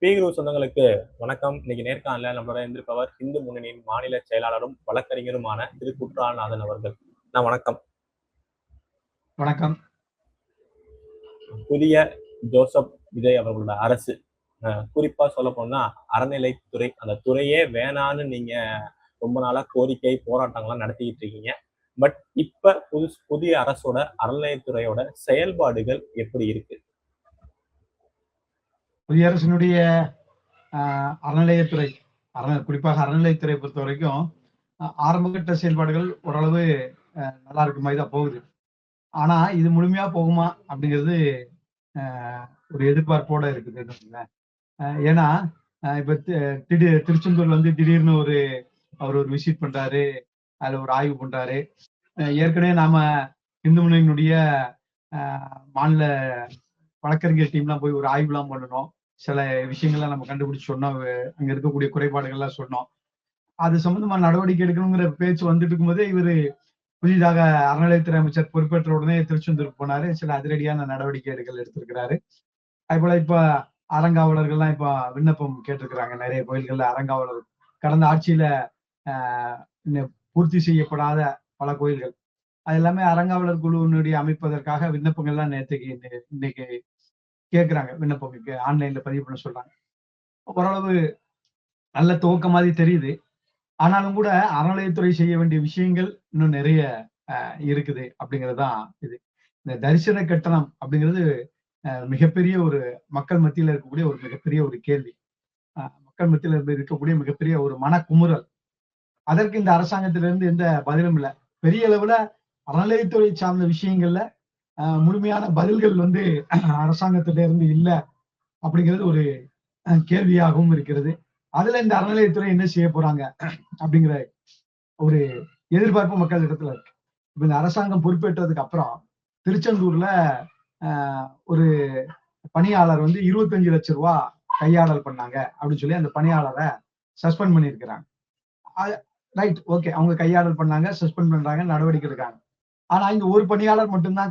பீகுரு சொந்தங்களுக்கு வணக்கம். இன்னைக்கு நேர்காணல நம்மளோட இருந்திருப்பவர் இந்து முன்னணியின் மாநில செயலாளரும் வழக்கறிஞருமான திரு குற்றாலநாதன் அவர்கள். வணக்கம். வணக்கம். புதிய ஜோசப் விஜய் அவர்களோட அரசு, குறிப்பா சொல்ல போனா அறநிலைத்துறை, அந்த துறையே வேணான்னு நீங்க ரொம்ப நாளா கோரிக்கை போராட்டங்கள்லாம் நடத்திக்கிட்டு இருக்கீங்க. பட் இப்ப புதிய அரசோட அறநிலையத்துறையோட செயல்பாடுகள் எப்படி இருக்கு? புதிய அரசினுடைய அறநிலையத்துறை, குறிப்பாக அறநிலையத்துறை பொறுத்த வரைக்கும் ஆரம்பகட்ட செயல்பாடுகள் ஓரளவு நல்லா இருக்க மாதிரி தான் போகுது. ஆனா இது முழுமையா போகுமா அப்படிங்கிறது ஒரு எதிர்பார்ப்போட இருக்குது. ஏன்னா இப்ப திருச்செந்தூர்ல திடீர்னு அவர் ஒரு விசிட் பண்றாரு, அதுல ஒரு ஆய்வு பண்றாரு. ஏற்கனவே நாம இந்து முன்னணியினுடைய மாநில வழக்கறிஞர் டீம்லாம் போய் ஒரு ஆய்வுலாம் பண்ணணும். சில விஷயங்கள்லாம் நம்ம கண்டுபிடிச்சு சொன்னோம், அங்க இருக்கக்கூடிய குறைபாடுகள்லாம் சொன்னோம். அது சம்பந்தமா நடவடிக்கை எடுக்கணுங்கிற பேச்சு வந்துட்டு இருக்கும்போதே இவரு புதிதாக அறநிலையத்துறை அமைச்சர் பொறுப்பேற்ற உடனே திருச்செந்தூருக்கு போனாரு. சில அதிரடியான நடவடிக்கைகள் எடுத்திருக்கிறாரு. அது போல இப்ப அறங்காவலர்கள்லாம் இப்ப விண்ணப்பம் கேட்டிருக்கிறாங்க. நிறைய கோயில்கள்ல அறங்காவலர் கடந்த ஆட்சியில பூர்த்தி செய்யப்படாத பல கோயில்கள், அது எல்லாமே அறங்காவலர் குழுவினுடைய அமைப்பதற்காக விண்ணப்பங்கள்லாம் இன்னைக்கு கேட்கிறாங்க. விண்ணப்பம் ஆன்லைன்ல பதிவு பண்ண சொல்றாங்க. ஓரளவு நல்ல துவக்க மாதிரி தெரியுது. ஆனாலும் கூட அறநிலையத்துறை செய்ய வேண்டிய விஷயங்கள் இன்னும் நிறைய இருக்குது அப்படிங்கிறதுதான் இது. இந்த தரிசன கட்டணம் அப்படிங்கிறது மிகப்பெரிய ஒரு மக்கள் மத்தியில இருக்கக்கூடிய ஒரு மிகப்பெரிய ஒரு கேள்வி. மக்கள் மத்தியில இருக்கக்கூடிய மிகப்பெரிய ஒரு மனக்குமுறல். அதற்கு இந்த அரசாங்கத்திலிருந்து எந்த பதிலும் இல்லை. பெரிய அளவுல அறநிலையத்துறை சார்ந்த விஷயங்கள்ல முழுமையான பதில்கள் அரசாங்கத்தில இருந்து இல்ல அப்படிங்கிறது ஒரு கேள்வியாகவும் இருக்கிறது. அதுல இந்த அறநிலையத்துறை என்ன செய்ய போறாங்க அப்படிங்கிற ஒரு எதிர்பார்ப்பு மக்கள் இடத்துல இருக்கு. இப்ப இந்த அரசாங்கம் பொறுப்பேற்றதுக்கு அப்புறம் திருச்செந்தூர்ல ஒரு பணியாளர் 25 லட்சம் ரூபாய் கையாடல் பண்ணாங்க அப்படின்னு சொல்லி அந்த பணியாளரை சஸ்பெண்ட் பண்ணியிருக்கிறாங்க. ரைட், ஓகே, அவங்க கையாடல் பண்ணாங்க, சஸ்பெண்ட் பண்றாங்க, நடவடிக்கை எடுக்காங்க. ஆனா இந்த ஒரு பணியாளர் மட்டும்தான்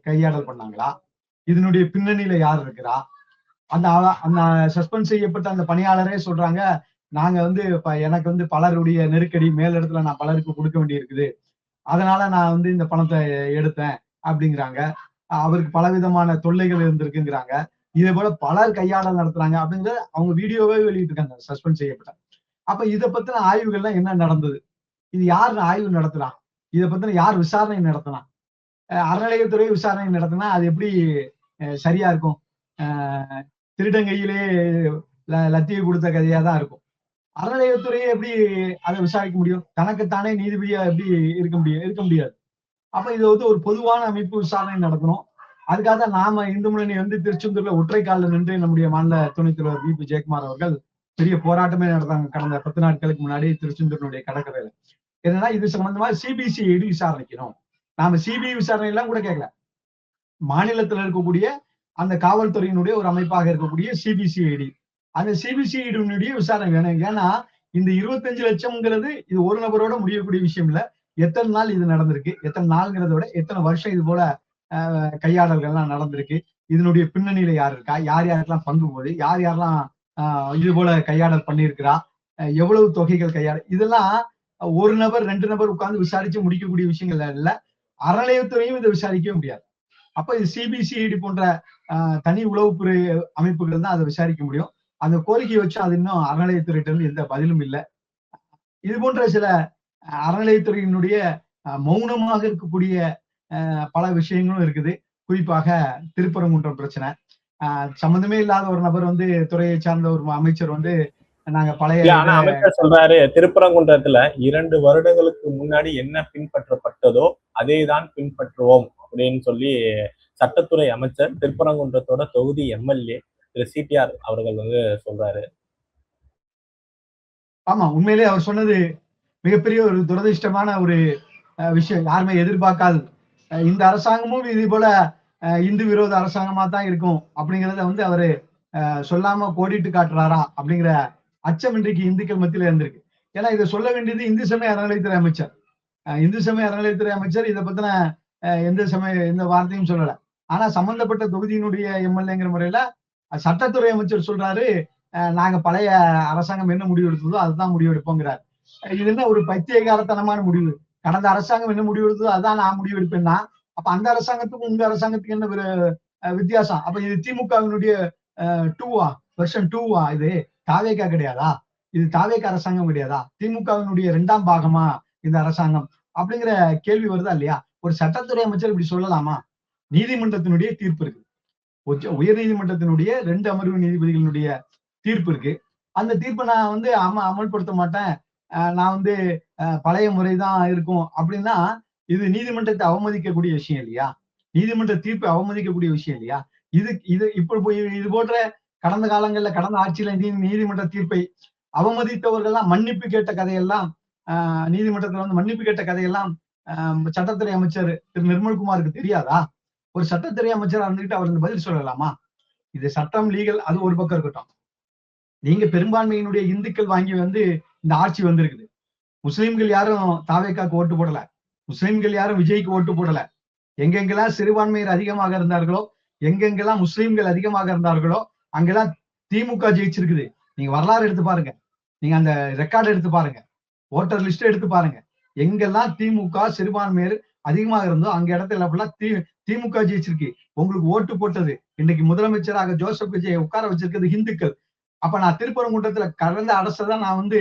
கையாடல் பண்ணாங்களா? இதனுடைய பின்னணியில யார் இருக்கிறா? அந்த சஸ்பெண்ட் செய்யப்பட்ட அந்த பணியாளரே சொல்றாங்க, நாங்க எனக்கு பலருடைய நெருக்கடி, மேலிடத்துல நான் பலருக்கு கொடுக்க வேண்டி இருக்குது, அதனால நான் இந்த பணத்தை எடுத்தேன் அப்படிங்கிறாங்க. அவருக்கு பலவிதமான தொல்லைகள் இருந்திருக்குங்கிறாங்க. இதே போல பலர் கையாடல் நடத்துறாங்க அப்படிங்கிறத அவங்க வீடியோவே வெளியிட்டு இருக்காங்க, சஸ்பெண்ட் செய்யப்பட்ட. அப்ப இதை பத்தின ஆய்வுகள்லாம் என்ன நடந்தது? இது யாரு ஆய்வு நடத்துறான்? இதை பத்தின யார் விசாரணை நடத்தினா? அறநிலையத்துறை விசாரணை நடத்தினா அது எப்படி சரியா இருக்கும்? திருடங்கையிலே லத்தியை கொடுத்த கதையா தான் இருக்கும். அறநிலையத்துறையை எப்படி அதை விசாரிக்க முடியும்? தனக்குத்தானே நீதிபதியா எப்படி இருக்க முடியாது. அப்ப இது ஒரு பொதுவான அமைப்பு விசாரணை நடத்தணும். அதுக்காக தான் நாம இந்து முன்னணி திருச்செந்தூர்ல ஒற்றை காலில் நின்று நம்முடைய மாநில துணைத் தலைவர் வி. ஜெயக்குமார் அவர்கள் பெரிய போராட்டமே நடத்தாங்க கடந்த 10 நாட்களுக்கு முன்னாடி திருச்செந்தூருடைய கடற்கரையில. என்னன்னா இது சம்பந்தமா சிபிசிஐடி விசாரணைக்கணும். நாம சிபிஐ விசாரணை எல்லாம் கூட கேட்கல. மாநிலத்தில் இருக்கக்கூடிய அந்த காவல்துறையினுடைய ஒரு அமைப்பாக இருக்கக்கூடிய சிபிசிஐடி, அந்த சிபிசிஐடியினுடைய விசாரணை வேணும். ஏன்னா இந்த 25 லட்சம்ங்கிறது இது ஒரு நபரோட முடியக்கூடிய விஷயம் இல்ல. எத்தனை நாள் இது நடந்திருக்கு, எத்தனை நாள்ங்கிறத விட எத்தனை வருஷம் இது போல கையாடல்கள்லாம் நடந்திருக்கு, இதனுடைய பின்னணியில யார் இருக்கா, யார் யாருக்கெல்லாம் பங்கு போகுது, யார் யாரெல்லாம் இது போல கையாடல் பண்ணியிருக்கிறா, எவ்வளவு தொகைகள் கையாடல், இதெல்லாம் ஒரு நபர் 2 நபர் உட்கார்ந்து விசாரிச்சு முடிக்கக்கூடிய விஷயங்கள் இல்ல. அறநிலையத்துறையும் இதை விசாரிக்கவே முடியாது. அப்ப இது சிபிசிஐடி போன்ற தனி உளவுத்துறை அமைப்புகள் தான் அதை விசாரிக்க முடியும். அந்த கோரிக்கையை வச்சு அது இன்னும் அறநிலையத்துறையிட்ட இருந்து எந்த பதிலும் இல்லை. இது போன்ற சில அறநிலையத்துறையினுடைய மௌனமாக இருக்கக்கூடிய பல விஷயங்களும் இருக்குது. குறிப்பாக திருப்பரங்குன்றம் பிரச்சனை, சம்பந்தமே இல்லாத ஒரு நபர் துறையை சார்ந்த ஒரு அமைச்சர் நாங்க பழைய அமைச்சர் சொல்றாரு, திருப்பரங்குன்றத்துல 2 வருடங்களுக்கு முன்னாடி என்ன பின்பற்றப்பட்டதோ அதை தான் பின்பற்றுவோம் அப்படின்னு சொல்லி சட்டத்துறை அமைச்சர் திருப்பரங்குன்றத்தோட தொகுதி எம்எல்ஏ திரு சிடிஆர் அவர்கள் சொல்றாரு. ஆமா, உண்மையிலேயே அவர் சொன்னது மிகப்பெரிய ஒரு துரதிருஷ்டமான ஒரு விஷயம். யாருமே எதிர்பார்க்காது. இந்த அரசாங்கமும் இது போல இந்து விரோத அரசாங்கமா தான் இருக்கும் அப்படிங்கிறத அவரு சொல்லாம கோடிட்டு காட்டுறாரா அப்படிங்கிற அச்சம் இன்றைக்கு இந்துக்கள் மத்தியில இருந்திருக்கு. ஏன்னா இதை சொல்ல வேண்டியது இந்து சமய அறநிலையத்துறை அமைச்சர். இந்து சமய அறநிலையத்துறை அமைச்சர் இதை பத்தின எந்த வார்த்தையும் சொல்லல. ஆனா சம்பந்தப்பட்ட தொகுதியினுடைய எம்எல்ஏங்கிற முறையில சட்டத்துறை அமைச்சர் சொல்றாரு, நாங்க பழைய அரசாங்கம் என்ன முடிவு எடுத்ததோ அதுதான் முடிவு எடுப்போங்கிறார். இது என்ன ஒரு பைத்தியகாரத்தனமான முடிவு? கடந்த அரசாங்கம் என்ன முடிவு எடுத்ததோ அதான் நான் முடிவு எடுப்பேன்னா, அப்ப அந்த அரசாங்கத்துக்கும் உங்க அரசாங்கத்துக்கு என்ன வித்தியாசம்? அப்ப இது திமுகவினுடைய டூவா, வெர்ஷன் டூவா? இது தாவேகா கிடையாதா? இது தாவேகா அரசாங்கம் கிடையாதா? திமுகவினுடைய 2ஆம் பாகமா இந்த அரசாங்கம்? அப்படிங்கிற கேள்வி வருதா இல்லையா? ஒரு சட்டத்துறை அமைச்சர் இப்படி சொல்லலாமா? நீதிமன்றத்தினுடைய தீர்ப்பு இருக்கு. உயர் நீதிமன்றத்தினுடைய 2 அமர்வு நீதிபதிகளுடைய தீர்ப்பு இருக்கு. அந்த தீர்ப்பை நான் அமல்படுத்த மாட்டேன். நான் பழைய முறைதான் இருக்கும் அப்படின்னா, இது நீதிமன்றத்தை அவமதிக்கக்கூடிய விஷயம் இல்லையா? நீதிமன்ற தீர்ப்பை அவமதிக்கக்கூடிய விஷயம் இல்லையா? இது இது இப்ப இது போன்ற கடந்த காலங்கள்ல கடந்த ஆட்சியில நீதிமன்ற தீர்ப்பை அவமதித்தவர்கள்லாம் மன்னிப்பு கேட்ட கதையெல்லாம் நீதிமன்றத்துல மன்னிப்பு கேட்ட கதையெல்லாம் சட்டத்துறை அமைச்சர் திரு நிர்மல்குமாருக்கு தெரியாதா? ஒரு சட்டத்துறை அமைச்சர் இருந்துகிட்டு அவர் பதில் சொல்லலாமா? இது சட்டம் லீகல், அது ஒரு பக்கம் இருக்கட்டும். நீங்க பெரும்பான்மையினுடைய இந்துக்கள் வாங்கி இந்த ஆட்சி வந்திருக்குது. முஸ்லிம்கள் யாரும் தாவேக்காக்கு ஓட்டு போடல. முஸ்லிம்கள் யாரும் விஜய்க்கு ஓட்டு போடல. எங்கெங்கெல்லாம் சிறுபான்மையர் அதிகமாக இருந்தார்களோ, எங்கெங்கெல்லாம் முஸ்லிம்கள் அதிகமாக இருந்தார்களோ, அங்கெல்லாம் திமுக ஜெயிச்சிருக்குது. நீங்க வரலாறு எடுத்து பாருங்க. நீங்க அந்த ரெக்கார்டு எடுத்து பாருங்க. ஓட்டர் லிஸ்ட் எடுத்து பாருங்க. எங்கெல்லாம் திமுக சிறுபான்மையர் அதிகமாக இருந்தோ அங்க இடத்துல திமுக ஜெயிச்சிருக்கு. உங்களுக்கு ஓட்டு போட்டது இன்னைக்கு முதலமைச்சராக ஜோசப் விஜய் உட்கார வச்சிருக்கிறது இந்துக்கள். அப்ப நான் திருப்பரங்குன்றத்துல கடந்த அரசு தான்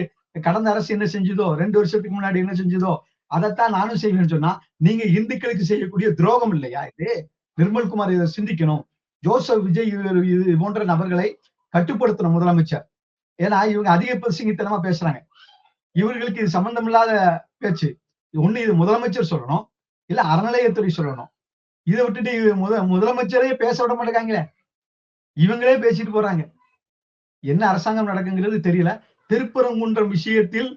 கடந்த அரசு என்ன செஞ்சதோ 2 வருஷத்துக்கு முன்னாடி என்ன செஞ்சதோ அதைத்தான் நானும் செய்வேன்னு சொன்னா, நீங்க இந்துக்களுக்கு செய்யக்கூடிய துரோகம் இல்லையா இது? நிர்மல்குமார் இதை சிந்திக்கணும். ஜோசப் விஜய் இது போன்ற நபர்களை கட்டுப்படுத்தணும் முதலமைச்சர். ஏன்னா இவங்க அதிக பிரசங்கித்தனமா பேசுறாங்க. இவர்களுக்கு இது சம்பந்தம் இல்லாத பேச்சு. ஒண்ணு இது முதலமைச்சர் சொல்லணும், இல்ல அறநிலையத்துறை சொல்லணும். இதை விட்டுட்டு முதலமைச்சரே பேச விட மாட்டேங்காங்களே, இவங்களே பேசிட்டு போறாங்க. என்ன அரசாங்கம் நடக்குங்கிறது தெரியல. திருப்பரங்குன்றம் விஷயத்தில்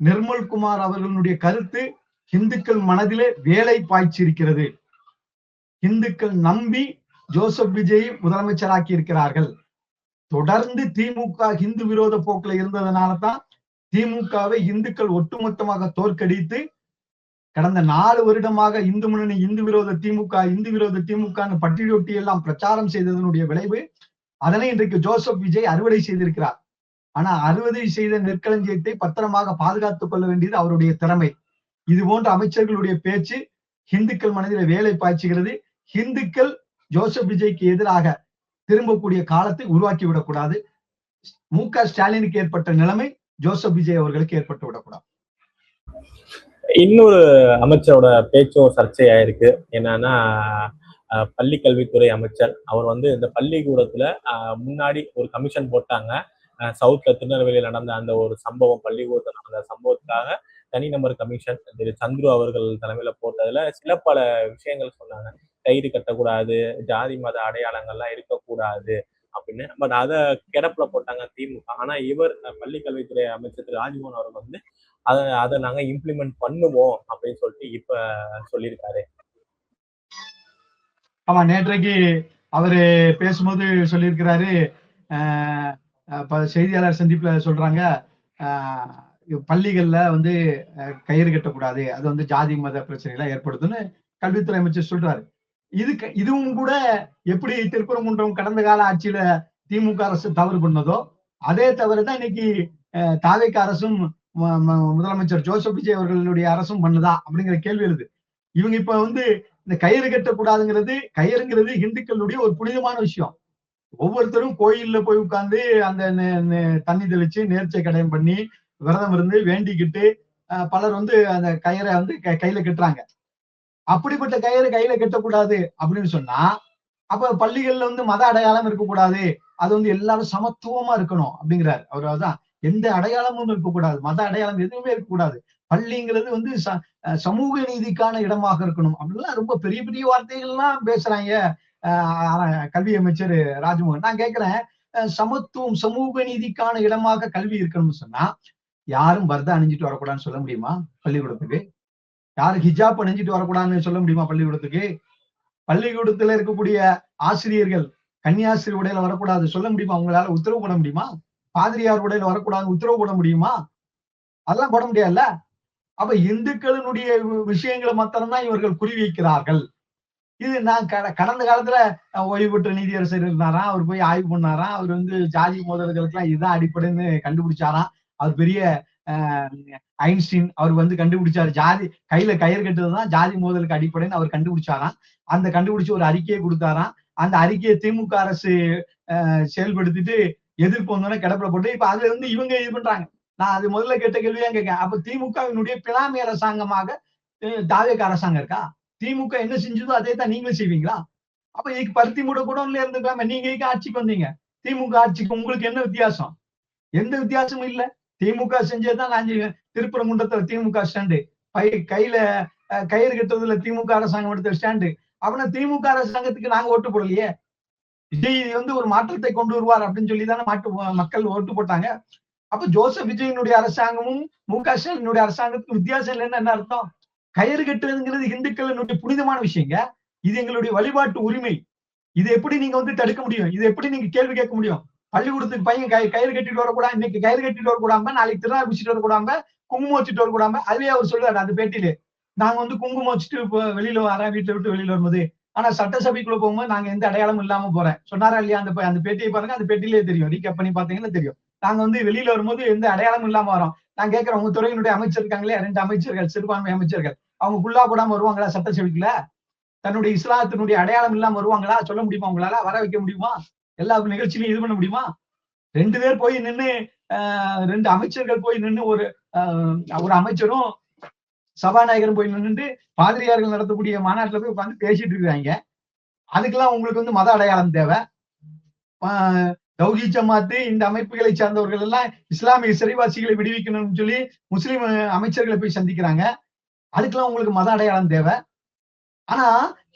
நிர்மல்குமார் அவர்களுடைய கருத்து இந்துக்கள் மனதிலே வேலை பாய்ச்சிருக்கிறது. இந்துக்கள் நம்பி ஜோசப் விஜய் முதலமைச்சராக்கி இருக்கிறார்கள். தொடர்ந்து திமுக இந்து விரோத போக்குல இருந்ததுனாலதான் திமுகவை இந்துக்கள் ஒட்டுமொத்தமாக தோற்கடித்து கடந்த 4 வருடமாக இந்து முன்னணி இந்து விரோத திமுக பட்டியலொட்டி எல்லாம் பிரச்சாரம் செய்ததனுடைய விளைவு. அதனை இன்றைக்கு ஜோசப் விஜய் அறுவடை செய்திருக்கிறார். ஆனா அறுவடை செய்த நெற்களஞ்சியத்தை பத்திரமாக பாதுகாத்துக் கொள்ள வேண்டியது அவருடைய திறமை. இது போன்ற அமைச்சர்களுடைய பேச்சு இந்துக்கள் மனதில் வேலை பாய்ச்சுகிறது. இந்துக்கள் ஜோசப் விஜய்க்கு எதிராக திரும்பக்கூடிய காலத்தை உருவாக்கி விடக்கூடாது. மு.க. ஸ்டாலினுக்கு ஏற்பட்ட நிலைமை ஜோசப் விஜய் அவர்களுக்கு ஏற்பட்டு விடக்கூடாது. இன்னொரு அமைச்சரோட பேச்சும் சர்ச்சையாயிருக்கு. என்னன்னா, பள்ளிக்கல்வித்துறை அமைச்சர் அவர் இந்த பள்ளிக்கூடத்துல முன்னாடி ஒரு கமிஷன் போட்டாங்க. சவுத்ல திருநெல்வேலியில் நடந்த அந்த ஒரு சம்பவம், பள்ளிக்கூடத்தில் நடந்த சம்பவத்துக்காக தனிநபர் கமிஷன் திரு சந்துரு அவர்கள் தலைமையில போட்டதுல பல விஷயங்கள் சொன்னாங்க. கயிறு கட்டக்கூடாது, ஜாதி மத அடையாளங்கள்லாம் இருக்கக்கூடாது அப்படின்னு. பட் அதை கிடப்புல போட்டாங்க திமுக. ஆனா இவர் பள்ளிக்கல்வித்துறை அமைச்சர் திரு ராஜ்மோகன் அவர்கள் அதை நாங்க இம்ப்ளிமெண்ட் பண்ணுவோம் அப்படின்னு சொல்லிட்டு இப்ப சொல்லியிருக்காரு. ஆமா, நேற்றைக்கு அவரு பேசும்போது சொல்லியிருக்கிறாரு. செய்தியாளர் சந்திப்புல சொல்றாங்க, பள்ளிகள்ல கயிறு கட்டக்கூடாது, அது ஜாதி மத பிரச்சனைகளை ஏற்படுத்துன்னு கல்வித்துறை அமைச்சர் சொல்றாரு. இதுவும் கூட எப்படி திருப்பரங்குன்றம் கடந்த கால ஆட்சியில திமுக அரசு தவறு பண்ணதோ அதே தவறுதான் இன்னைக்கு தாவேக அரசும் முதலமைச்சர் ஜோசப் விஜய் அவர்களுடைய அரசும் பண்ணுதா அப்படிங்கிற கேள்வி எழுது. இவங்க இப்ப இந்த கயிறு கட்டக்கூடாதுங்கிறது, கயிறுங்கிறது இந்துக்களுடைய ஒரு புனிதமான விஷயம். ஒவ்வொருத்தரும் கோயில்ல போய் உட்கார்ந்து அந்த தண்ணி தெளிச்சு நேர்ச்சை கடையம் பண்ணி விரதம் இருந்து வேண்டிக்கிட்டு பலர் அந்த கயிறை கையில கட்டுறாங்க. அப்படிப்பட்ட கயிறு கையில கட்டக்கூடாது அப்படின்னு சொன்னா, அப்ப பள்ளிகள்ல மத அடையாளம் இருக்கக்கூடாது, அது எல்லாரும் சமத்துவமா இருக்கணும் அப்படிங்கிறாரு. அவர் அதான், எந்த அடையாளமும் இருக்கக்கூடாது, மத அடையாளம் எதுவுமே இருக்கக்கூடாது, பள்ளிங்கிறது சமூக நீதிக்கான இடமாக இருக்கணும் அப்படின்லாம் ரொம்ப பெரிய பெரிய வார்த்தைகள்லாம் பேசுறாங்க கல்வி அமைச்சர் ராஜ்மோகன். நான் கேட்கிறேன், சமத்துவம் சமூக நீதிக்கான இடமாக கல்வி இருக்கணும்னு சொன்னா யாரும் பர்தா அணிஞ்சிட்டு வரக்கூடாதுன்னு சொல்ல முடியுமா? பள்ளிக்கூடத்துக்கு யாரும் ஹிஜாப் அணிஞ்சிட்டு வரக்கூடாதுன்னு சொல்ல முடியுமா? பள்ளிக்கூடத்துக்கு பள்ளிக்கூடத்துல இருக்கக்கூடிய ஆசிரியர்கள் கன்னியாஸ்திரி உடையில வரக்கூடாது சொல்ல முடியுமா? அவங்களால உத்தரவு போட முடியுமா? பாதிரியார் உடையில வரக்கூடாது உத்தரவு போட முடியுமா? அதெல்லாம் போட முடியாதுல்ல. அப்ப இந்துக்களினுடைய விஷயங்களை மாத்திரம்தான் இவர்கள் குறி வைக்கிறார்கள். இது நான் கடந்த காலத்துல ஓய்வு பெற்ற நீதியரசர் இருந்தாராம், அவர் போய் ஆய்வு பண்ணாராம், அவர் வந்து ஜாதி மோதல்களுக்கெல்லாம் இதுதான் அடிப்படைன்னு கண்டுபிடிச்சாராம். அவர் பெரிய ஐன்ஸ்டீன் அவர் வந்து கண்டுபிடிச்சாரு. ஜாதி கையில கயிறு கட்டுறதுதான் ஜாதி மோதலுக்கு அடிப்படைன்னு அவர் கண்டுபிடிச்சாராம். அந்த கண்டுபிடிச்சு ஒரு அறிக்கையை கொடுத்தாராம். அந்த அறிக்கையை திமுக அரசு செயல்படுத்திட்டு எதிர்ப்பு வந்தோடனே கிடப்பில போட்டு இப்ப அதுல இருந்து இவங்க இது பண்றாங்க. நான் அது முதல்ல கேட்ட கேள்வியா கேட்க, அப்ப திமுகவினுடைய பினாமி அரசாங்கமாக தாவேக அரசாங்கம் இருக்கா? திமுக என்ன செஞ்சதோ அதே தான் நீங்களும் செய்வீங்களா? அப்ப இதுக்கு பருத்தி மூட குடோன்ல இருந்துக்காம நீங்க ஆட்சிக்கு வந்தீங்க. திமுக ஆட்சிக்கு உங்களுக்கு என்ன வித்தியாசம்? எந்த வித்தியாசமும் இல்ல. திமுக செஞ்சதுதான் நான் திருப்பரங்குன்றத்துல திமுக ஸ்டாண்டு, கையில கயிறு கட்டுறதுல திமுக அரசாங்கம் எடுத்த ஸ்டாண்டு. அப்படின்னா திமுக அரசாங்கத்துக்கு நாங்க ஓட்டு போடலையே. விஜய் வந்து ஒரு மாற்றத்தை கொண்டு வருவார் அப்படின்னு சொல்லி தானே மக்கள் ஓட்டு போட்டாங்க. அப்ப ஜோசப் விஜயனுடைய அரசாங்கமும் மு.க. ஸ்டாலினுடைய அரசாங்கத்துக்கு வித்தியாசம் இல்லைன்னு என்ன அர்த்தம்? கயிறு கட்டுறதுங்கிறது இந்துக்களினுடைய புனிதமான விஷயங்க. இது எங்களுடைய வழிபாட்டு உரிமை. இது எப்படி நீங்க வந்து தடுக்க முடியும்? இது எப்படி நீங்க கேள்வி கேட்க முடியும்? பள்ளிக்கூடத்துக்கு பையன் கயிறு கட்டிட்டு வரக்கூடாது, இன்னைக்கு கயிறு கட்டிட்டு வரக்கூடாம, நாளைக்கு திருநாள் பிடிச்சிட்டு வரக்கூடாம, குங்குமம் வச்சுட்டு வரக்கூடாம. அதுவே அவர் சொல்றாரு அந்த பேட்டியிலே, நாங்க வந்து குங்குமம் வச்சுட்டு வெளியில வரேன், வீட்டை விட்டு வெளியில வரும்போது, ஆனா சட்டசபைக்குள்ள போகும்போது நாங்க எந்த அடையாளமும் இல்லாம போறேன் சொன்னாரா இல்லையா? அந்த பேட்டியை பாருங்க, அந்த பேட்டியிலே தெரியும். ரீகேப் பண்ணி பாத்தீங்கன்னா தெரியும். நாங்க வந்து வெளியில வரும்போது எந்த அடையாளமும் இல்லாம வரோம். நான் கேட்கிறேன், உங்க துறையினுடைய அமைச்சர் இருக்காங்களே 2 அமைச்சர்கள், சிறுபான்மை அமைச்சர்கள், அவங்க குல்லா போடாம வருவாங்களா சட்டசபைக்குள்ள? தன்னுடைய இஸ்லாத்தினுடைய அடையாளம் இல்லாம வருவாங்களா? சொல்ல முடியுமா உங்களால? வர வைக்க முடியுமா? எல்லா நிகழ்ச்சியிலும் இது பண்ண முடியுமா? 2 பேர் போய் நின்று 2 அமைச்சர்கள் போய் நின்று ஒரு அமைச்சரும் சபாநாயகரும் போய் நின்று பாதிரியார்கள் நடத்தக்கூடிய மாநாட்டுல போய் உட்காந்து பேசிட்டு இருக்காங்க. அதுக்கெல்லாம் உங்களுக்கு வந்து மத அடையாளம் தேவை. தௌஹீத் ஜமாத்து இந்த அமைப்புகளை சார்ந்தவர்கள் எல்லாம் இஸ்லாமிய சிறைவாசிகளை விடுவிக்கணும்னு சொல்லி முஸ்லிம் அமைச்சர்களை போய் சந்திக்கிறாங்க. அதுக்கெல்லாம் உங்களுக்கு மத அடையாளம் தேவை. ஆனா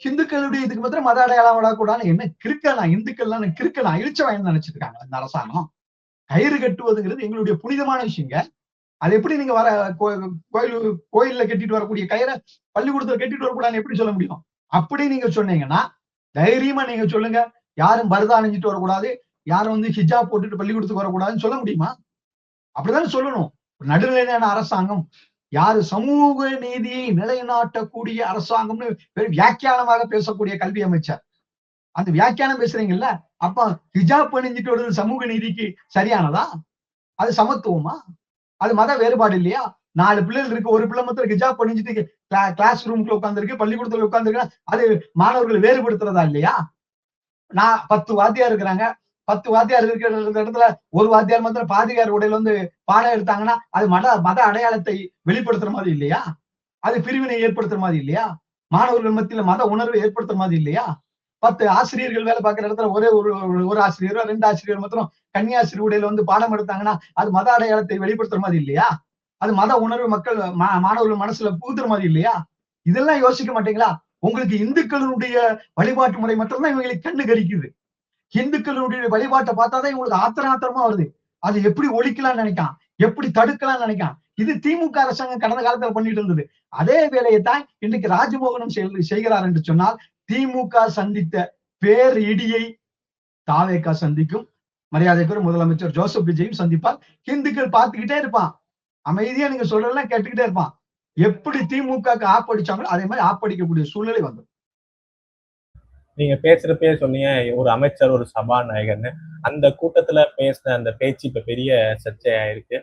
இந்துக்களுடைய இதுக்கு மாத்திரம் மத அடையாளம் விடக்கூடாதுன்னு என்ன கிறுக்கனா? இந்துக்கள்லாம் கிறுக்கனா இழிச்சவன் நினைச்சிட்டு இருக்காங்க இந்த அரசாங்கம். கயிறு கட்டுவதுங்கிறது எங்களுடைய புனிதமான விஷயங்க. அது எப்படி நீங்க கோயில்ல கட்டிட்டு வரக்கூடிய கயிறை பள்ளிக்கூடத்துல கட்டிட்டு வரக்கூடாதுன்னு எப்படி சொல்ல முடியும்? அப்படி நீங்க சொன்னீங்கன்னா தைரியமா நீங்க சொல்லுங்க, யாரும் பரதா அணிஞ்சிட்டு வரக்கூடாது, யாரும் வந்து ஹிஜாப் போட்டுட்டு பள்ளிக்கூடத்துக்கு வரக்கூடாதுன்னு சொல்ல முடியுமா? அப்படித்தானே சொல்லணும். நடுநிலையான அரசாங்கம், யாரு சமூக நீதியை நிலைநாட்டக்கூடிய அரசாங்கம்னு வியாக்கியானமாக பேசக்கூடிய கல்வி அமைச்சர். அந்த வியாக்கியானம் பேசுறீங்கல்ல, அப்ப ஹிஜாப் அணிஞ்சிட்டு வருது சமூக நீதிக்கு சரியானதா? அது சமத்துவமா? அது மத வேறுபாடு இல்லையா? 4 பிள்ளைகள் இருக்கு, ஒரு பிள்ளை மாத்திரம் ஹிஜாப் அணிஞ்சிட்டு கிளாஸ் ரூம்குள்ள உட்கார்ந்துருக்கு, பள்ளிக்கூடத்துல உட்கார்ந்துருக்கு, அது மாணவர்களை வேறுபடுத்துறதா இல்லையா? 10 வாத்தியார் இருக்கிறாங்க, 10 வாத்தியார் இருக்கிற இடத்துல ஒரு வாத்தியார் மாத்திரம் பாதிரியார் உடையில வந்து பாடம் எடுத்தாங்கன்னா அது மத அடையாளத்தை வெளிப்படுத்துற மாதிரி இல்லையா? அது பிரிவினை ஏற்படுத்துற மாதிரி இல்லையா? மாணவர்கள் மத்தியில மத உணர்வை ஏற்படுத்துற மாதிரி இல்லையா? 10 ஆசிரியர்கள் வேலை பார்க்கிற இடத்துல ஒரே ஒரு ஆசிரியரோ 2 ஆசிரியர் மாத்திரம் கன்னியாஸ்திரி உடையில வந்து பாடம் எடுத்தாங்கன்னா அது மத அடையாளத்தை வெளிப்படுத்துற மாதிரி இல்லையா? அது மத உணர்வு மக்கள் மாணவர்கள் மனசுல புகுத்துற மாதிரி இல்லையா? இதெல்லாம் யோசிக்க மாட்டீங்களா? உங்களுக்கு இந்துக்களுடைய வழிபாட்டு முறை மட்டும்தான் இவங்களுக்கு கண்ணு கரிக்குது. இந்துக்களுடைய வழிபாட்டை பார்த்தாதான் இவங்களுக்கு ஆத்திரமா வருது. அது எப்படி ஒழிக்கலாம்னு நினைக்கான், எப்படி தடுக்கலாம்னு நினைக்கான். இது திமுக அரசாங்கம் கடந்த காலத்துல பண்ணிட்டு இருந்தது. அதே வேலையைத்தான் இன்னைக்கு ராஜமோகனும் செய்கிறார் என்று சொன்னால், திமுக சந்தித்த பேர் இடியை தாவேகா சந்திக்கும். மரியாதைக்குரிய முதலமைச்சர் ஜோசப் விஜயும் சந்திப்பார். இந்துக்கள் பார்த்துக்கிட்டே இருப்பான். அமைதியா நீங்க சொல்றதெல்லாம் கேட்டுக்கிட்டே இருப்பான். எப்படி திமுக ஆப்படிச்சாங்களோ அதே மாதிரி ஆப்படிக்கக்கூடிய சூழ்நிலை வந்துடும். நீங்க பேசுறப்பே சொன்னீங்க ஒரு அமைச்சர் ஒரு சபாநாயகர்னு. அந்த கூட்டத்துல பேசின அந்த பேச்சு இப்ப பெரிய சர்ச்சையாயிருக்கு.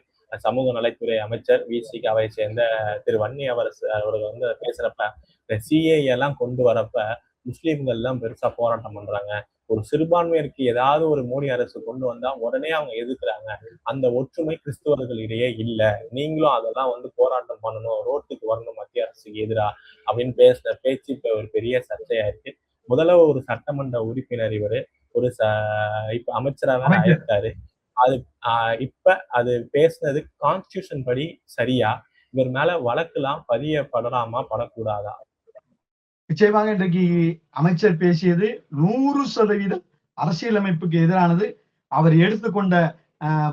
சமூக நலத்துறை அமைச்சர் விசிகாவை சேர்ந்த திரு வன்னியரசு அவர்கள் வந்து பேசுறப்ப இந்த சிஏஏ எல்லாம் கொண்டு வரப்ப முஸ்லீம்கள் எல்லாம் பெருசா போராட்டம் பண்றாங்க. ஒரு சிறுபான்மையருக்கு ஏதாவது ஒரு மோடி அரசு கொண்டு வந்தா உடனே அவங்க எதிர்க்கிறாங்க. அந்த ஒற்றுமை கிறிஸ்துவர்களிடையே இல்ல. நீங்களும் அதெல்லாம் வந்து போராட்டம் பண்ணணும், ரோட்டுக்கு வரணும் மத்திய அரசுக்கு எதிரா அப்படின்னு பேசின பேச்சு இப்ப ஒரு பெரிய சர்ச்சையாயிருக்கு. முதல்ல ஒரு சட்டமன்ற உறுப்பினர் இவரு, ஒரு இப்ப அமைச்சராக ஆயிருக்காரு. அது இப்ப அது பேசுனது கான்ஸ்டிடியூஷன் படி சரியா? இவர் மேல வழக்கெல்லாம் பதியப்படலாமா, படக்கூடாதா? நிச்சயமாக இன்றைக்கு அமைச்சர் பேசியது 100% அரசியலமைப்புக்கு எதிரானது. அவர் எடுத்துக்கொண்ட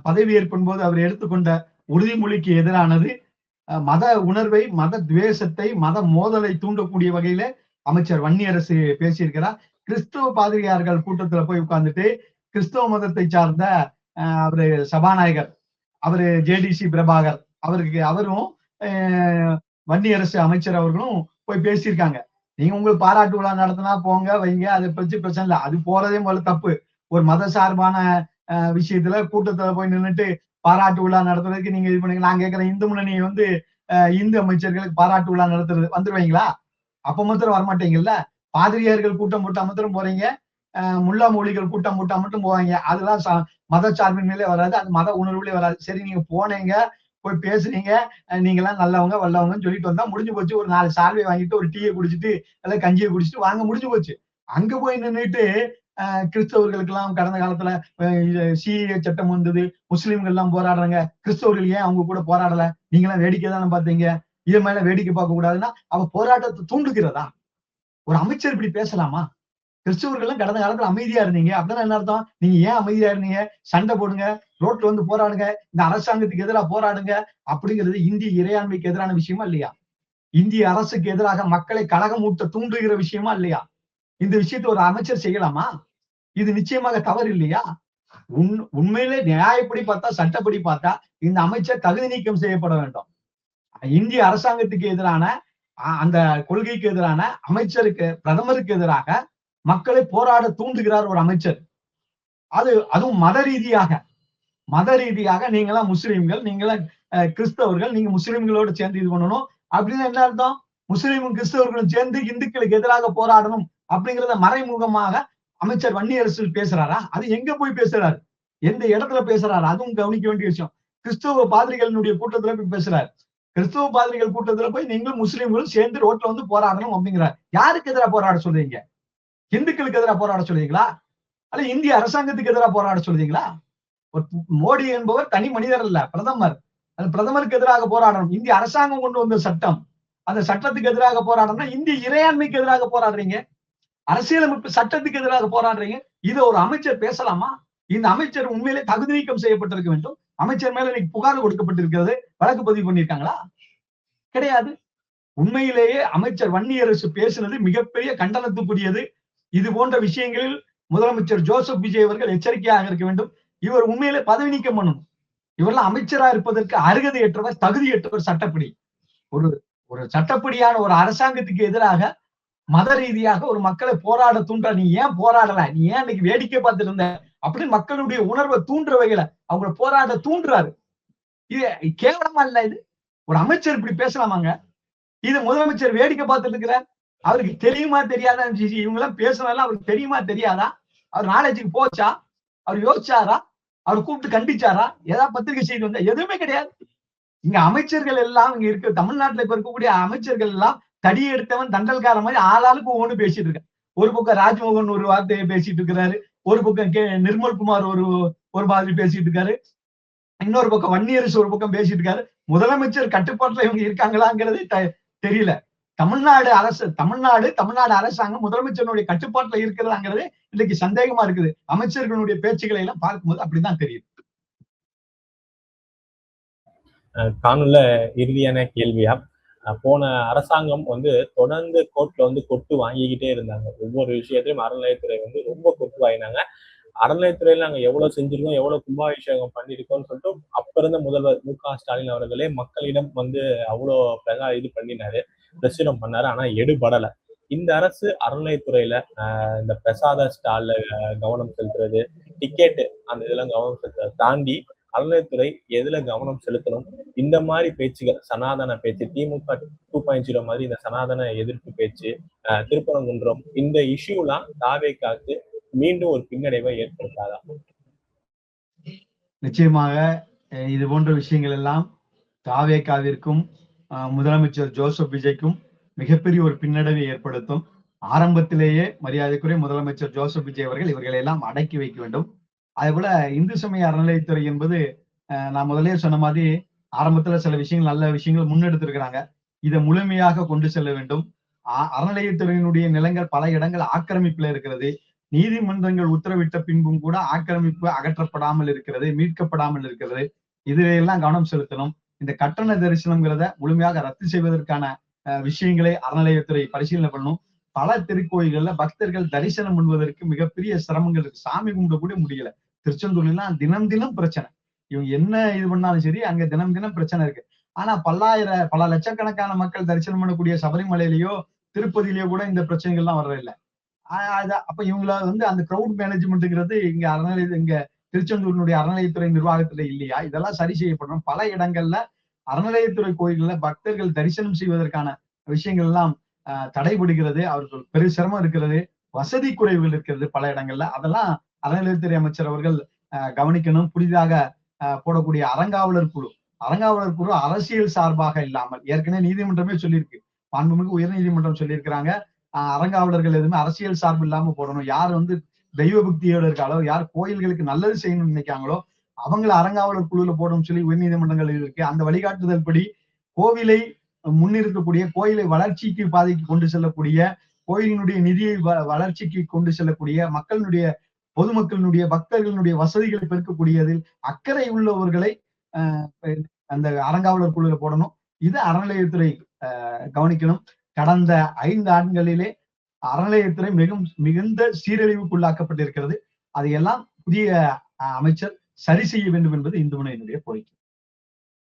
பதவியேற்பின் போது அவர் எடுத்துக்கொண்ட உறுதிமொழிக்கு எதிரானது. மத உணர்வை, மத துவேஷத்தை, மத மோதலை தூண்டக்கூடிய வகையில அமைச்சர் வன்னியரசு பேசியிருக்கிறார். கிறிஸ்துவ பாதிரியார்கள் கூட்டத்துல போய் உட்கார்ந்துட்டு கிறிஸ்தவ மதத்தை சார்ந்த அவரு சபாநாயகர், அவரு ஜேடிசி பிரபாகர் அவரும் வன்னியரசு அமைச்சர் அவர்களும் போய் பேசியிருக்காங்க. நீங்க உங்களுக்கு பாராட்டு விழா நடத்தினா போங்க வைங்க, அதை பற்றி பிரச்சனை இல்லை. அது போறதே முதல்ல தப்பு. ஒரு மத சார்பான விஷயத்துல கூட்டத்துல போய் நின்றுட்டு பாராட்டு விழா நடத்துறதுக்கு நீங்க இது பண்ணுங்க. நான் கேட்கிறேன், இந்து முன்னணி வந்து இந்து அமைச்சர்களுக்கு பாராட்டு விழா நடத்துறது வந்துருவீங்களா? அப்ப மாத்திரம் வரமாட்டீங்கல்ல. பாதிரியார்கள் கூட்டம் போட்டா மாத்திரம் போறீங்க, முல்லா மௌலிகள் கூட்டம் போட்டா மட்டும் போவாங்க. அதெல்லாம் மத சார்பின்மையிலே வராது, அது மத உணர்வுலயே வராது. சரி, நீங்க போனீங்க, போய் பேசுனீங்க, நீங்க எல்லாம் நல்லவங்க வல்லவங்கன்னு சொல்லிட்டு வந்தா முடிஞ்சு போச்சு. ஒரு 4 சால்வை வாங்கிட்டு ஒரு டீயை குடிச்சிட்டு அல்ல கஞ்சியை குடிச்சிட்டு வாங்க, முடிஞ்சு போச்சு. அங்க போய் நின்றுட்டு கிறிஸ்தவர்களுக்கு எல்லாம் கடந்த காலத்துல சிஏ சட்டம் வந்தது, முஸ்லிம்கள் எல்லாம் போராடுறாங்க, கிறிஸ்தவர்கள் ஏன் அவங்க கூட போராடல, நீங்க எல்லாம் வேடிக்கை தானே பாத்தீங்க, இது மேல வேடிக்கை பார்க்க கூடாதுன்னா அவ போராட்டத்தை தூண்டுகிறதா? ஒரு அமைச்சர் இப்படி பேசலாமா? கிறிஸ்தவர்கள் எல்லாம் கடந்த காலத்துல அமைதியா இருந்தீங்க அப்படின்னா என்ன அர்த்தம்? நீங்க ஏன் அமைதியா இருந்தீங்க? சண்டை போடுங்க, ரோட்ல வந்து போராடுங்க, இந்த அரசாங்கத்துக்கு எதிராக போராடுங்க அப்படிங்கிறது இந்திய இறையாண்மைக்கு எதிரான விஷயமா இல்லையா? இந்திய அரசுக்கு எதிராக மக்களை கலகமூட்ட தூண்டுகிற விஷயமா இல்லையா? இந்த விஷயத்தை ஒரு அமைச்சர் செய்யலாமா? இது நிச்சயமாக தவறு இல்லையா? உண்மையிலே நியாயப்படி பார்த்தா, சட்டப்படி பார்த்தா இந்த அமைச்சர் தகுதி நீக்கம் செய்யப்பட வேண்டும். இந்திய அரசாங்கத்துக்கு எதிரான அந்த கொள்கைக்கு எதிரான அமைச்சருக்கு, பிரதமருக்கு எதிராக மக்களை போராட தூண்டுகிறார் ஒரு அமைச்சர். அதுவும் மத ரீதியாக நீங்களாம் முஸ்லிம்கள், நீங்களாம் கிறிஸ்தவர்கள், நீங்க முஸ்லிம்களோடு சேர்ந்து இது பண்ணணும் அப்படின்னு என்ன அர்த்தம்? முஸ்லிமும் கிறிஸ்தவர்களும் சேர்ந்து இந்துக்களுக்கு எதிராக போராடணும் அப்படிங்கிறத மறைமுகமாக அமைச்சர் வன்னியரசு பேசுறாரா? அது எங்க போய் பேசுறாரு? எந்த இடத்துல பேசுறாரு? அதுவும் கவனிக்க வேண்டிய விஷயம். கிறிஸ்தவ பாதிரிகளினுடைய கூட்டத்துல போய் பேசுறாரு. கிறிஸ்தவ பாதிரிகள் கூட்டத்துல போய் நீங்களும் முஸ்லிம்களும் சேர்ந்து ரோட்ல வந்து போராடணும் அப்படிங்கிறார். யாருக்கு எதிராக போராட சொல்றீங்க? இந்துக்களுக்கு எதிராக போராட சொல்றீங்களா? அல்ல இந்திய அரசாங்கத்துக்கு எதிராக போராட சொல்றீங்களா? மோடி என்பவர் தனி மனிதர் அல்ல, பிரதமர். அந்த பிரதமருக்கு எதிராக போராடணும். இந்திய அரசாங்கம் கொண்டு வந்த சட்டம், அந்த சட்டத்துக்கு எதிராக போராடணும்னா இந்திய இறையாண்மைக்கு எதிராக போராடுறீங்க, அரசியலமைப்பு சட்டத்துக்கு எதிராக போராடுறீங்க. இதை ஒரு அமைச்சர் பேசலாமா? இந்த அமைச்சர் உண்மையிலே தகுதி நீக்கம் செய்யப்பட்டிருக்க வேண்டும். அமைச்சர் மேல இன்னைக்கு புகார் கொடுக்கப்பட்டிருக்கிறது, வழக்கு பதிவு பண்ணியிருக்காங்களா? கிடையாது. உண்மையிலேயே அமைச்சர் வன்னியரசு பேசினது மிகப்பெரிய கண்டனத்துக்குரியது. இது போன்ற விஷயங்களில் முதலமைச்சர் ஜோசப் விஜய் அவர்கள் எச்சரிக்கையாக இருக்க வேண்டும். இவர் உண்மையிலே பதவி நீக்கம் பண்ணணும். இவரெல்லாம் அமைச்சரா இருப்பதற்கு அருகதையற்றவர், தகுதியற்றவர் சட்டப்படி. ஒரு ஒரு சட்டப்படியான ஒரு அரசாங்கத்துக்கு எதிராக மத ரீதியாக ஒரு மக்களை போராட தூண்ட, நீ ஏன் போராடல, நீ ஏன் இன்னைக்கு வேடிக்கை பார்த்துட்டு இருந்த அப்படின்னு மக்களுடைய உணர்வை தூண்டுற வகையில அவங்கள போராட தூண்டுறாரு. இது கேவலமா இல்ல? இது ஒரு அமைச்சர் இப்படி பேசலாமாங்க? இது முதலமைச்சர் வேடிக்கை பார்த்துட்டு இருக்கிறார். அவருக்கு தெரியுமா தெரியாதா? இவங்க எல்லாம் பேசுனதெல்லாம் அவருக்கு தெரியுமா தெரியாதா? அவர் நாலேஜுக்கு போச்சா? அவர் யோசிச்சாரா? அவர் கூப்பிட்டு கண்டிச்சாரா? ஏதாவது பத்திரிகை செய்தி வந்தா? எதுவுமே கிடையாது. இங்க அமைச்சர்கள் எல்லாம் இங்க இருக்க தமிழ்நாட்டுல இப்ப இருக்கக்கூடிய அமைச்சர்கள் எல்லாம் தடி எடுத்தவன் தண்டல்கார மாதிரி ஆளாளுக்கு ஒவ்வொன்னு பேசிட்டு இருக்க. ஒரு பக்கம் ராஜ்மோகன் ஒரு வார்த்தையை பேசிட்டு இருக்கிறாரு, ஒரு பக்கம் நிர்மல்குமார் ஒரு மாதிரி பேசிட்டு இருக்காரு, இன்னொரு பக்கம் வன்னியரசு ஒரு பக்கம் பேசிட்டு இருக்காரு. முதலமைச்சர் கட்டுப்பாட்டுல இவங்க இருக்காங்களாங்கிறது தெரியல. தமிழ்நாடு அரசாங்கம் முதலமைச்சருடைய கட்டுப்பாட்டுல இருக்கிறதாங்கிறது இன்னைக்கு சந்தேகமா இருக்குது. அமைச்சர்களுடைய பேச்சுக்களை எல்லாம் பார்க்கும்போது அப்படிதான் தெரியுது. காணொலியில இறுதியான கேள்வியா, போன அரசாங்கம் வந்து தொடர்ந்து கோர்ட்ல வந்து கொட்டு வாங்கிக்கிட்டே இருந்தாங்க. ஒவ்வொரு விஷயத்திலும் அறநிலையத்துறை வந்து ரொம்ப கொட்டு வாங்கினாங்க. அறநிலையத்துறையில நாங்க எவ்வளவு செஞ்சிருக்கோம், எவ்வளவு கும்பாபிஷேகம் பண்ணிருக்கோம்னு சொல்லிட்டு அப்ப இருந்த முதல்வர் மு.க. ஸ்டாலின் அவர்களே மக்களிடம் வந்து அவ்வளவு இது பண்ணினாரு, பிரசுரம் பண்ணாரு. ஆனா எடுபடல. இந்த அரசு அறநிலையத்துறையில இந்த பிரசாத ஸ்டால்ல கவனம் செலுத்துறது, டிக்கெட் அந்த இதெல்லாம் கவனம் செலுத்துறதை தாண்டி அறநிலையத்துறை எதுல கவனம் செலுத்தணும்? இந்த மாதிரி பேச்சுகள், சனாதன பேச்சு, திமுக 2.0 மாதிரி இந்த சனாதன எதிர்ப்பு பேச்சு, திருப்பரங்குன்றம், இந்த இஷ்யூலாம் தாவேக்காக்கு மீண்டும் ஒரு பின்னடைவை ஏற்படுத்தாதா? நிச்சயமாக இது போன்ற விஷயங்கள் எல்லாம் தாவேக்காவிற்கும் முதலமைச்சர் ஜோசப் விஜய்க்கும் மிகப்பெரிய ஒரு பின்னடைவை ஏற்படுத்தும். ஆரம்பத்திலேயே மரியாதைக்குரிய முதலமைச்சர் ஜோசப் விஜய் அவர்கள் இவர்களை எல்லாம் அடக்கி வைக்க வேண்டும். அதே போல இந்து சமய அறநிலையத்துறை என்பது நான் முதலே சொன்ன மாதிரி ஆரம்பத்துல சில விஷயங்கள், நல்ல விஷயங்கள் முன்னெடுத்திருக்கிறாங்க. இதை முழுமையாக கொண்டு செல்ல வேண்டும். அறநிலையத்துறையினுடைய நிலங்கள் பல இடங்கள் ஆக்கிரமிப்புல இருக்கிறது. நீதிமன்றங்கள் உத்தரவிட்ட பின்பும் கூட ஆக்கிரமிப்பு அகற்றப்படாமல் இருக்கிறது, மீட்கப்படாமல் இருக்கிறது. இதிலெல்லாம் கவனம் செலுத்தணும். இந்த கட்டண தரிசனம்ங்கிறத முழுமையாக ரத்து செய்வதற்கான விஷயங்களை அறநிலையத்துறை பரிசீலனை பண்ணணும். பல திருக்கோயில்கள்ல பக்தர்கள் தரிசனம் பண்ணுவதற்கு மிகப்பெரிய சிரமங்கள் இருக்கு. சாமி கும்பிட கூட முடியல. திருச்செந்தூர்லாம் தினம் பிரச்சனை. இவங்க என்ன இது பண்ணாலும் சரி, அங்க தினம் பிரச்சனை இருக்கு. ஆனா பல லட்சக்கணக்கான மக்கள் தரிசனம் பண்ணக்கூடிய சபரிமலையிலயோ திருப்பதியிலேயே கூட இந்த பிரச்சனைகள்லாம் வர்றதில்லை. அப்ப இவங்கள அந்த கிரவுட் மேனேஜ்மெண்ட்ங்கிறது இங்க திருச்செந்தூரினுடைய அறநிலையத்துறை நிர்வாகத்துல இல்லையா? இதெல்லாம் சரி செய்யப்படணும். பல இடங்கள்ல அறநிலையத்துறை கோயில்கள்ல பக்தர்கள் தரிசனம் செய்வதற்கான விஷயங்கள் எல்லாம் தடைபடுகிறது. அவர்கள் பெரு சிரமம் இருக்கிறது, வசதி குறைவுகள் இருக்கிறது பல இடங்கள்ல. அதெல்லாம் அறநிலையத்துறை அமைச்சர் அவர்கள் கவனிக்கணும். புதிதாக போடக்கூடிய அறங்காவலர் குழு அரசியல் சார்பாக இல்லாமல், ஏற்கனவே நீதிமன்றமே சொல்லியிருக்கு, மாண்புமிகு உயர் நீதிமன்றம் சொல்லியிருக்கிறாங்க, அறங்காவலர்கள் எதுவுமே அரசியல் சார்பு இல்லாம போடணும். யார் தெய்வ பக்தியோட இருக்காளோ, யார் கோயில்களுக்கு நல்லது செய்யணும்னு நினைக்காங்களோ அவங்களை அறங்காவலர் குழுல போடணும்னு சொல்லி உயர் நீதிமன்றங்கள் இருக்கு. அந்த வழிகாட்டுதல் படி கோவிலை முன்னிறுத்தக்கூடிய, கோயிலை வளர்ச்சிக்கு பாதைக்கு கொண்டு செல்லக்கூடிய, கோயிலினுடைய நிதியை வளர்ச்சிக்கு கொண்டு செல்லக்கூடிய, பொதுமக்களினுடைய பக்தர்களுடைய வசதிகளை பெருக்கக்கூடியதில் அக்கறை உள்ளவர்களை அந்த அறங்காவலர் குழுல போடணும். இது அறநிலையத்துறை கவனிக்கணும். கடந்த 5 ஆண்டுகளிலே அறநிலையத்துறை மிகுந்த சீரழிவுக்குள்ளாக்கப்பட்டிருக்கிறது. அதையெல்லாம் புதிய அமைச்சர் சரி செய்ய வேண்டும் என்பது இந்து முன்னணியினுடைய கோரிக்கை.